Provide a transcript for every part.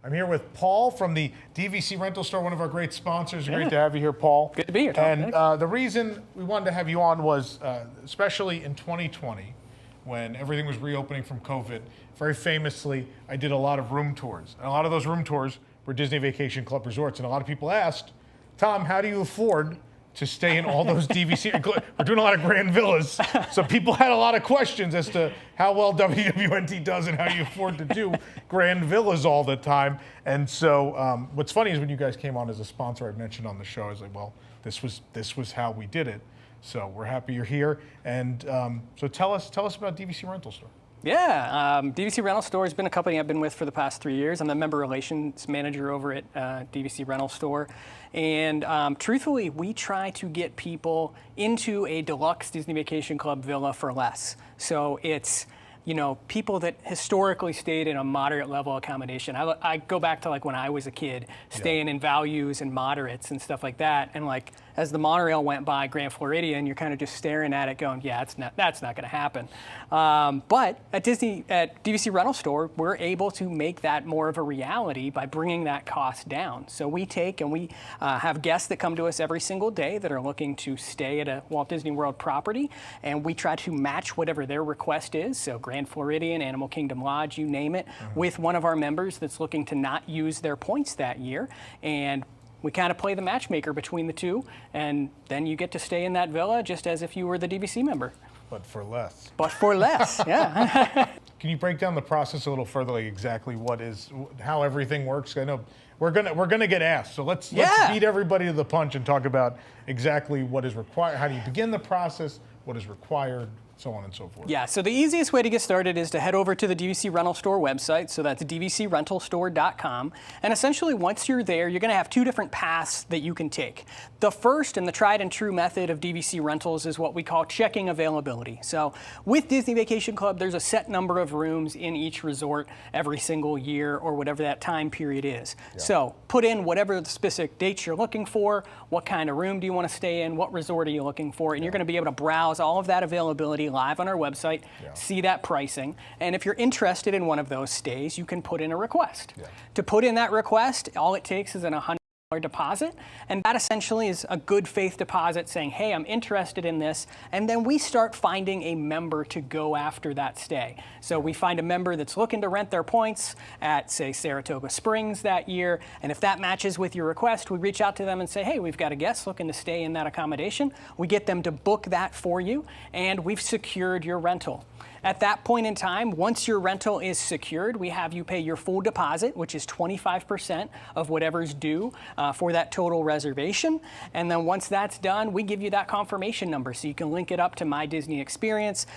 I'm here with Paul from the DVC rental store, one of our great sponsors. Great to have you here, Paul. Good to be here, Tom. And the reason we wanted to have you on was, especially in 2020, when everything was reopening from COVID, very famously, I did a lot of room tours. And a lot of those room tours were Disney Vacation Club resorts. And a lot of people asked, Tom, how do you afford to stay in all those DVC? We're doing a lot of grand villas. So people had a lot of questions as to how well WDWNT does and how you afford to do grand villas all the time. And so what's funny is when you guys came on as a sponsor, I mentioned on the show, I was like, well, this was how we did it. So we're happy you're here. And so tell us about DVC Rental Store. Yeah, DVC Rental Store has been a company I've been with for the past 3 years. I'm the member relations manager over at DVC Rental Store. And truthfully, we try to get people into a deluxe Disney Vacation Club villa for less. So it's, you know, people that historically stayed in a moderate level accommodation. I go back to like when I was a kid, staying in values and moderates and stuff like that. And like as the monorail went by Grand Floridian, you're kind of just staring at it going, yeah, that's not going to happen. But at DVC Rental Store, we're able to make that more of a reality by bringing that cost down. So we take and we have guests that come to us every single day that are looking to stay at a Walt Disney World property, and we try to match whatever their request is. So Grand Floridian, Animal Kingdom Lodge, you name it, with one of our members that's looking to not use their points that year. And we kind of play the matchmaker between the two, and then you get to stay in that villa just as if you were the DVC member. But for less. But for less, yeah. Can you break down the process a little further, like exactly how everything works? I know we're gonna get asked, so let's beat everybody to the punch and talk about exactly what is required. How do you begin the process? What is required? So on and so forth. Yeah, so the easiest way to get started is to head over to the DVC Rental Store website. So that's dvcrentalstore.com. And essentially, once you're there, you're going to have two different paths that you can take. The first and the tried and true method of DVC rentals is what we call checking availability. So with Disney Vacation Club, there's a set number of rooms in each resort every single year or whatever that time period is. Yeah. So put in whatever the specific dates you're looking for, what kind of room do you want to stay in, what resort are you looking for, and you're going to be able to browse all of that availability live on our website, see that pricing, and if you're interested in one of those stays, you can put in a request. To put in that request, all it takes is an $100 deposit, and that essentially is a good faith deposit saying, hey, I'm interested in this, and then we start finding a member to go after that stay. So we find a member that's looking to rent their points at, say, Saratoga Springs that year, and if that matches with your request, we reach out to them and say, hey, we've got a guest looking to stay in that accommodation. We get them to book that for you, and we've secured your rental. At that point in time, once your rental is secured, we have you pay your full deposit, which is 25% of whatever's due for that total reservation. And then once that's done, we give you that confirmation number so you can link it up to My Disney Experience.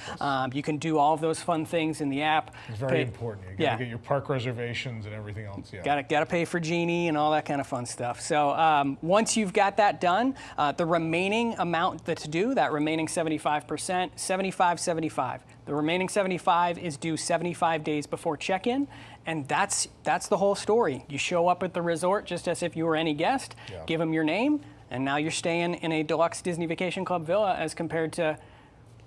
You can do all of those fun things in the app. It's very important. You got to get your park reservations and everything else. Yeah. Got to pay for Genie and all that kind of fun stuff. So once you've got that done, the remaining amount that's due, that remaining 75%, 75. The remaining 75 is due 75 days before check-in, and that's the whole story. You show up at the resort just as if you were any guest, give them your name, and now you're staying in a deluxe Disney Vacation Club villa as compared to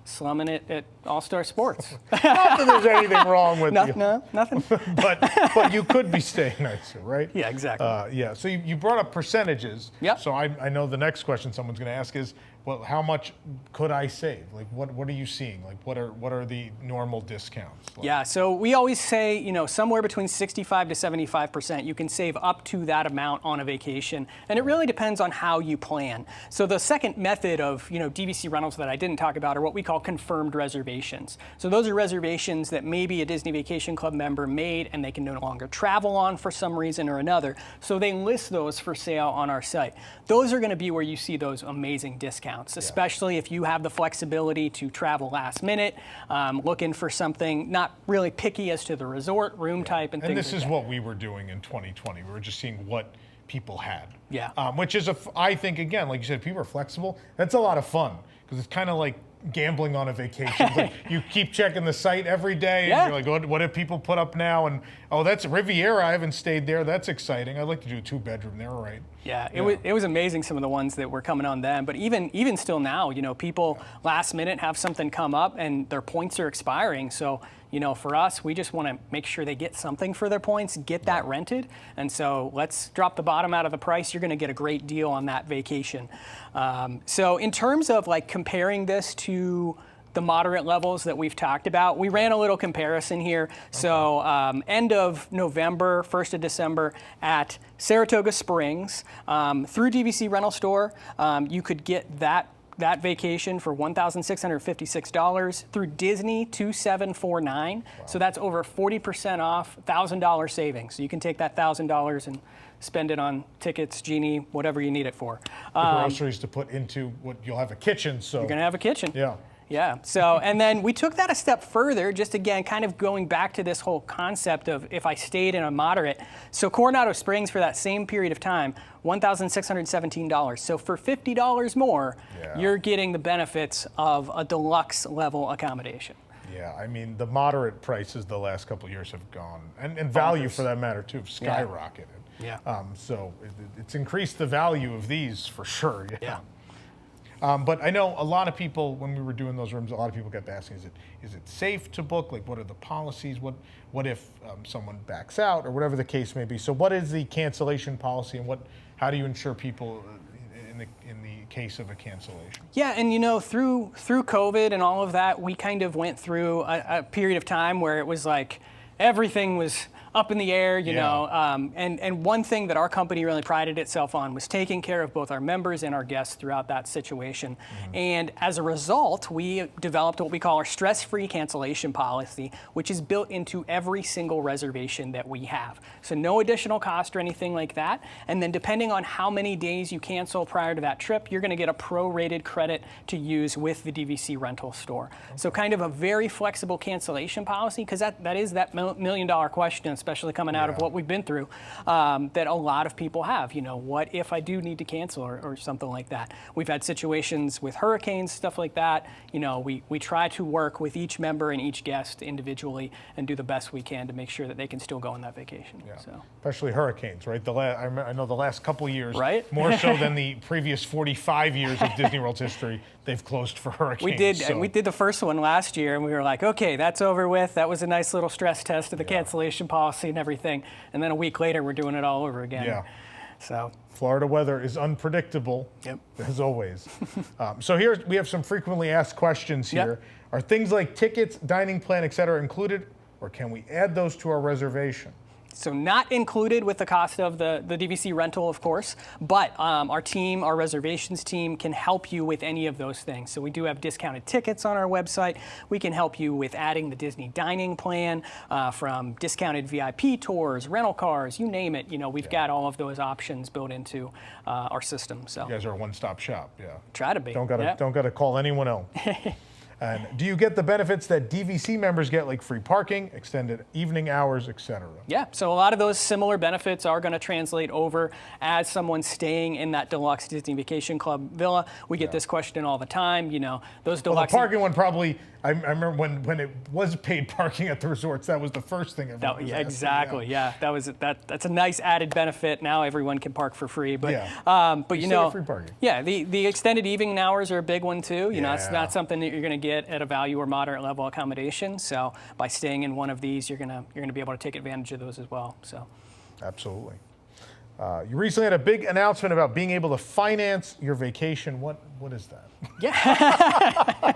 slumming it at All-Star Sports. Not that there's anything wrong with you. No, nothing. but you could be staying nicer, right? Yeah, exactly. So you brought up percentages. Yep. So I know the next question someone's going to ask is, well, how much could I save? Like, what are you seeing? Like, what are the normal discounts? Like? Yeah, so we always say, you know, somewhere between 65 to 75%, you can save up to that amount on a vacation, and it really depends on how you plan. So the second method of, you know, DVC rentals that I didn't talk about are what we call confirmed reservations. So those are reservations that maybe a Disney Vacation Club member made and they can no longer travel on for some reason or another. So they list those for sale on our site. Those are going to be where you see those amazing discounts, especially if you have the flexibility to travel last minute, looking for something not really picky as to the resort, room type, and things like that. And this is what we were doing in 2020. We were just seeing what people had. Yeah. Which is, I think, again, like you said, people are flexible. That's a lot of fun because it's kind of like gambling on a vacation. Like you keep checking the site every day, and you're like, what do people put up now? And oh, that's Riviera. I haven't stayed there. That's exciting. I'd like to do a 2-bedroom there, right? Yeah, it was amazing, some of the ones that were coming on then. But even still now, you know, people last minute have something come up and their points are expiring. So, you know, for us, we just want to make sure they get something for their points, get that rented. And so let's drop the bottom out of the price. You're going to get a great deal on that vacation. So in terms of like comparing this to the moderate levels that we've talked about, we ran a little comparison here. Okay. So end of November, 1st of December at Saratoga Springs, through DVC Rental Store, you could get that vacation for $1,656. Through Disney, $2,749. Wow. So that's over 40% off, $1,000 savings. So you can take that $1,000 and spend it on tickets, Genie, whatever you need it for. The groceries to put into what you'll have a kitchen. So you're going to have a kitchen. Yeah. Yeah, so, and then we took that a step further, just again, kind of going back to this whole concept of if I stayed in a moderate. So Coronado Springs for that same period of time, $1,617. So for $50 more, you're getting the benefits of a deluxe level accommodation. Yeah, I mean, the moderate prices the last couple of years have gone, and value for that matter too, have skyrocketed. Yeah. So it's increased the value of these for sure. Yeah. But I know a lot of people, when we were doing those rooms, a lot of people kept asking, is it safe to book? Like, what are the policies? What if someone backs out, or whatever the case may be? So what is the cancellation policy, and how do you ensure people in the case of a cancellation? Yeah, and you know, through COVID and all of that, we kind of went through a period of time where it was like everything was up in the air, you know, and one thing that our company really prided itself on was taking care of both our members and our guests throughout that situation. Mm-hmm. And as a result, we developed what we call our stress-free cancellation policy, which is built into every single reservation that we have. So no additional cost or anything like that. And then depending on how many days you cancel prior to that trip, you're going to get a prorated credit to use with the DVC rental store. Okay. So kind of a very flexible cancellation policy, because that is that million-dollar question, especially coming out of what we've been through, that a lot of people have. You know, what if I do need to cancel or something like that? We've had situations with hurricanes, stuff like that. You know, we try to work with each member and each guest individually and do the best we can to make sure that they can still go on that vacation. Yeah. So. Especially hurricanes, right? I know the last couple of years, right? More so than the previous 45 years of Disney World's history, they've closed for hurricanes. We did the first one last year, and we were like, okay, that's over with. That was a nice little stress test of the cancellation policy and everything. And then a week later, we're doing it all over again. Yeah. So Florida weather is unpredictable, as always. So here we have some frequently asked questions here. Are things like tickets, dining plan, et cetera, included, or can we add those to our reservation? So not included with the cost of the DVC rental, of course, but our reservations team can help you with any of those things. So we do have discounted tickets on our website. We can help you with adding the Disney dining plan, from discounted VIP tours, rental cars, you name it. You know, we've got all of those options built into our system. So you guys are a one-stop shop. Yeah. Try to be. Don't gotta call anyone else. And do you get the benefits that DVC members get, like free parking, extended evening hours, et cetera? Yeah, so a lot of those similar benefits are going to translate over as someone staying in that deluxe Disney Vacation Club villa. We get this question all the time, you know, those deluxe... Well, the parking one probably, I remember when it was paid parking at the resorts, that was the first thing everyone was asking. Exactly, that's a nice added benefit. Now everyone can park for free. But, but you know, free parking. Yeah, the extended evening hours are a big one too. You know, it's not something that you're going to get at a value or moderate level accommodation. So by staying in one of these, you're gonna be able to take advantage of those as well. So absolutely. You recently had a big announcement about being able to finance your vacation. What is that? Yeah.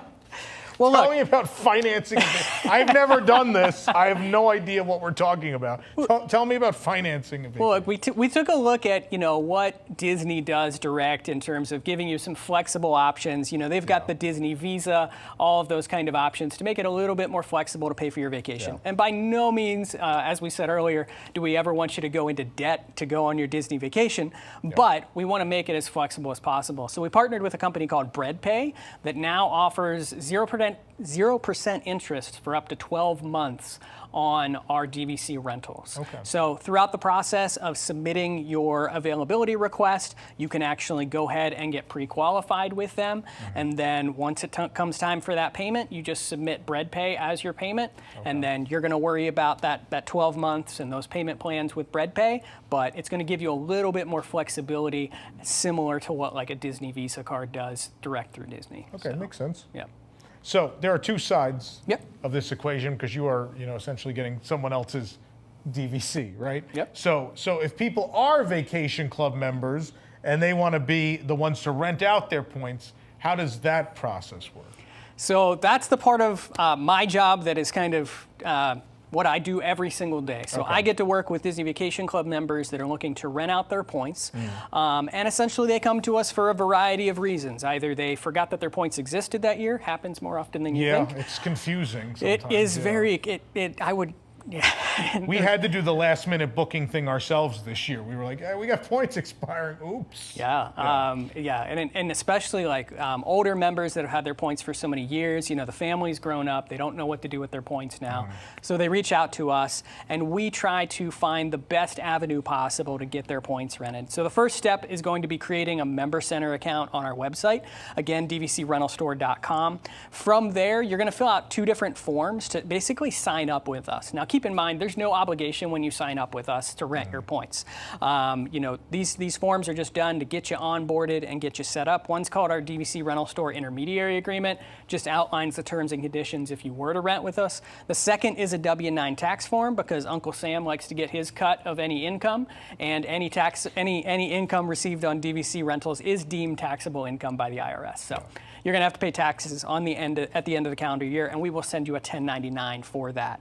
Well, Tell me about financing. I've never done this. I have no idea what we're talking about. Tell me about financing a vacation. Well, we took a look at, you know, what Disney does direct in terms of giving you some flexible options. You know, they've got the Disney Visa, all of those kind of options to make it a little bit more flexible to pay for your vacation. Yeah. And by no means, as we said earlier, do we ever want you to go into debt to go on your Disney vacation, but we want to make it as flexible as possible. So we partnered with a company called BreadPay that now offers 0% 0% interest for up to 12 months on our DVC rentals. Okay. So throughout the process of submitting your availability request, you can actually go ahead and get pre-qualified with them. And then once it comes time for that payment, you just submit bread pay as your payment. And then you're going to worry about that 12 months and those payment plans with bread pay, but it's going to give you a little bit more flexibility, similar to what like a Disney Visa card does direct through Disney. Okay, makes sense. Yeah. So there are two sides Yep. of this equation because you are, essentially getting someone else's DVC, right? Yep. So if people are vacation club members and they want to be the ones to rent out their points, how does that process work? So that's the part of my job that is kind of what I do every single day. So I get to work with Disney Vacation Club members that are looking to rent out their points. And essentially they come to us for a variety of reasons. Either they forgot that their points existed that year, happens more often than you think. Yeah, it's confusing It sometimes. is yeah. very, I would, We had to do the last minute booking thing ourselves this year. We were like, hey, we got points expiring. Oops. Yeah, and especially like older members that have had their points for so many years. The family's grown up; they don't know what to do with their points now, so they reach out to us, and we try to find the best avenue possible to get their points rented. So the first step is going to be creating a member center account on our website. Again, DVCRentalStore.com. From there, you're going to fill out 2 different forms to basically sign up with us. Now, keep in mind, there's no obligation when you sign up with us to rent your points. These forms are just done to get you onboarded and get you set up. One's called our DVC Rental Store Intermediary Agreement, just outlines the terms and conditions if you were to rent with us. The second is a W-9 tax form because Uncle Sam likes to get his cut of any income, and any income received on DVC rentals is deemed taxable income by the IRS. So you're going to have to pay taxes at the end of the calendar year, and we will send you a 1099 for that.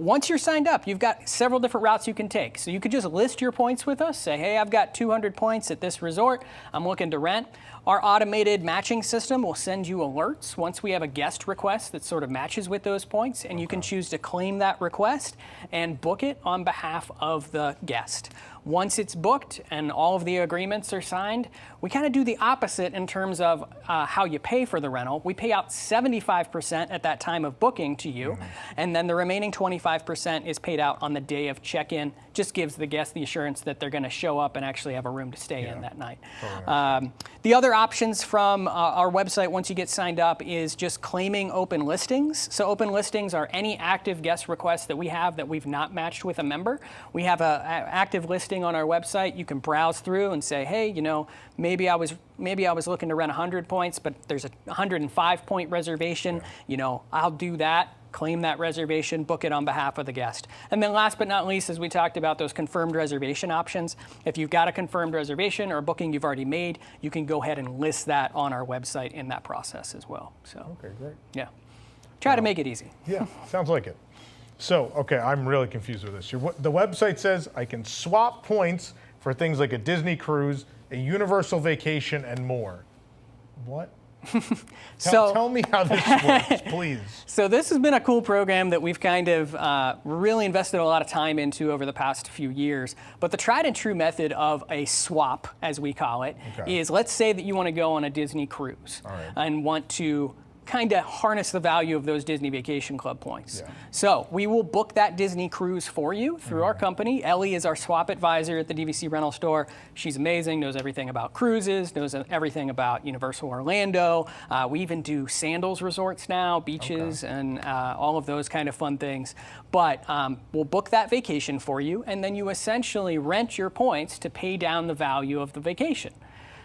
Once you're signed up, you've got several different routes you can take. So you could just list your points with us, say, hey, I've got 200 points at this resort, I'm looking to rent. Our automated matching system will send you alerts once we have a guest request that sort of matches with those points, and you can choose to claim that request and book it on behalf of the guest. Once it's booked and all of the agreements are signed, we kind of do the opposite in terms of how you pay for the rental. We pay out 75% at that time of booking to you, and then the remaining 25% is paid out on the day of check-in. Just gives the guest the assurance that they're going to show up and actually have a room to stay in that night. The other options from our website once you get signed up is just claiming open listings. So open listings are any active guest requests that we have that we've not matched with a member. We have an active listing on our website. You can browse through and say, hey, maybe I was looking to rent 100 points, but there's a 105 point reservation. I'll do that. Claim that reservation, book it on behalf of the guest. And then last but not least, as we talked about those confirmed reservation options, if you've got a confirmed reservation or a booking you've already made, you can go ahead and list that on our website in that process as well. So, okay, great. Yeah. Try to make it easy. Yeah, sounds like it. So, okay, I'm really confused with this. The website says I can swap points for things like a Disney cruise, a Universal vacation, and more. What? Tell me how this works, please. So this has been a cool program that we've kind of really invested a lot of time into over the past few years. But the tried and true method of a swap, as we call it, is let's say that you want to go on a Disney cruise and want to kind of harness the value of those Disney Vacation Club points. So we will book that Disney cruise for you through our company. Ellie is our swap advisor at the DVC Rental Store. She's amazing, knows everything about cruises, knows everything about Universal Orlando. We even do sandals resorts now, beaches, and all of those kind of fun things. But we'll book that vacation for you, and then you essentially rent your points to pay down the value of the vacation.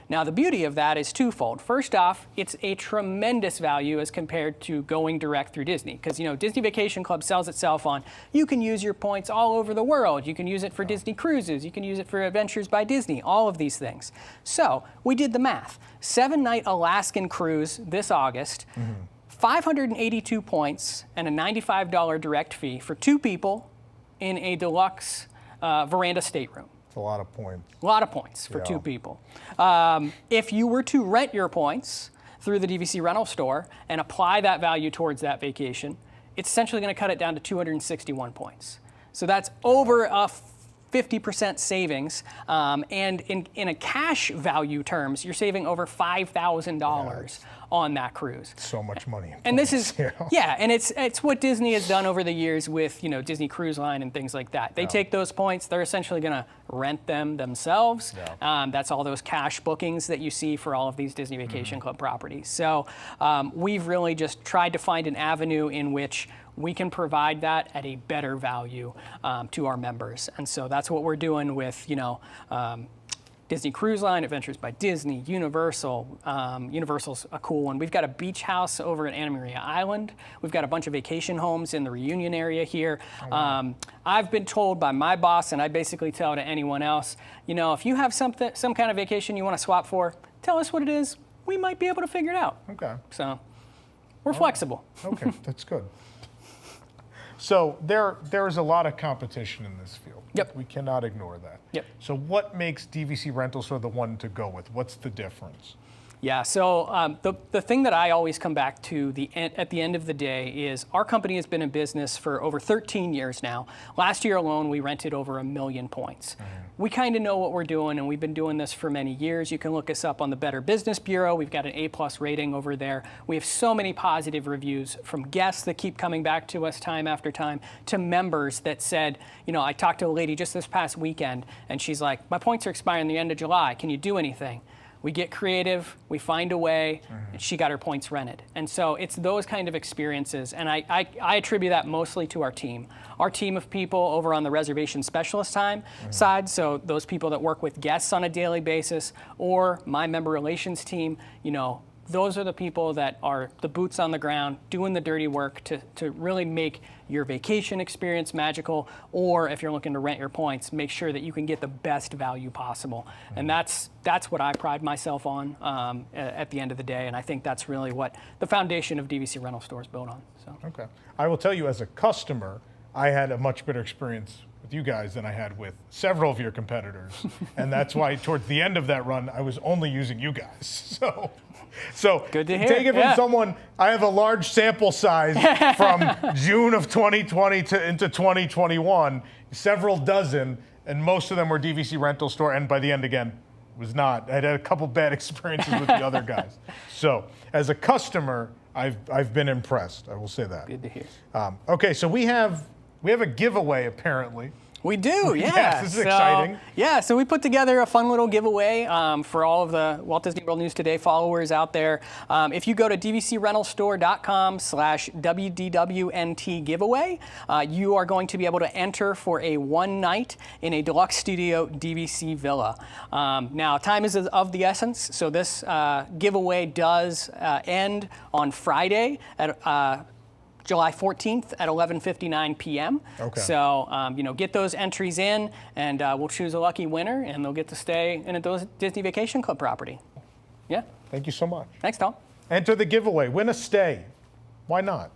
Now, the beauty of that is twofold. First off, it's a tremendous value as compared to going direct through Disney. Because, Disney Vacation Club sells itself on, you can use your points all over the world. You can use it for Disney cruises. You can use it for Adventures by Disney, all of these things. So we did the math. 7-night Alaskan cruise this August, 582 points and a $95 direct fee for 2 people in a deluxe veranda stateroom. A lot of points. A lot of points for 2 people. If you were to rent your points through the DVC Rental Store and apply that value towards that vacation, it's essentially going to cut it down to 261 points. So that's over a 50% savings. And in a cash value terms, you're saving over $5,000 on that cruise. So much money. And this is, you know? yeah, and it's what Disney has done over the years with, Disney Cruise Line and things like that. They take those points, they're essentially going to rent them themselves. Yeah. That's all those cash bookings that you see for all of these Disney Vacation Club properties. So we've really just tried to find an avenue in which we can provide that at a better value to our members. And so that's what we're doing with, Disney Cruise Line, Adventures by Disney, Universal. Universal's a cool one. We've got a beach house over at Anna Maria Island. We've got a bunch of vacation homes in the Reunion area here. Oh, wow. I've been told by my boss, and I basically tell to anyone else, if you have some kind of vacation you want to swap for, tell us what it is. We might be able to figure it out. Okay. So we're flexible. Okay, that's good. So there is a lot of competition in this field. Yep. We cannot ignore that. Yep. So what makes DVC Rental Store the one to go with? What's the difference? Yeah, so the thing that I always come back to at the end of the day is our company has been in business for over 13 years now. Last year alone, we rented over 1 million points. We kind of know what we're doing, and we've been doing this for many years. You can look us up on the Better Business Bureau. We've got an A+ rating over there. We have so many positive reviews from guests that keep coming back to us time after time, to members that said, I talked to a lady just this past weekend, and she's like, my points are expiring the end of July. Can you do anything? We get creative, we find a way, and she got her points rented. And so it's those kind of experiences, and I attribute that mostly to our team. Our team of people over on the reservation specialist side, so those people that work with guests on a daily basis, or my member relations team, those are the people that are the boots on the ground, doing the dirty work to really make your vacation experience magical, or if you're looking to rent your points, make sure that you can get the best value possible. And that's what I pride myself on at the end of the day, and I think that's really what the foundation of DVC Rental Store is built on. So. Okay. I will tell you, as a customer, I had a much better experience with you guys than I had with several of your competitors. And that's why towards the end of that run, I was only using you guys. So good to hear. Take it from someone, I have a large sample size from June of 2020 into 2021, several dozen, and most of them were DVC Rental Store, and by the end again, was not. I had a couple bad experiences with the other guys. So as a customer, I've been impressed, I will say that. Good to hear. Okay, so we have a giveaway apparently. We do, yeah. Yes, this is exciting. Yeah, so we put together a fun little giveaway for all of the Walt Disney World News Today followers out there. If you go to dvcrentalstore.com/WDWNT giveaway, you are going to be able to enter for a 1 night in a deluxe studio DVC villa. Now, time is of the essence, so this giveaway does end on Friday at July 14th at 11:59 p.m. Okay. So, get those entries in, and we'll choose a lucky winner, and they'll get to stay in a Disney Vacation Club property. Yeah. Thank you so much. Thanks, Tom. Enter the giveaway. Win a stay. Why not?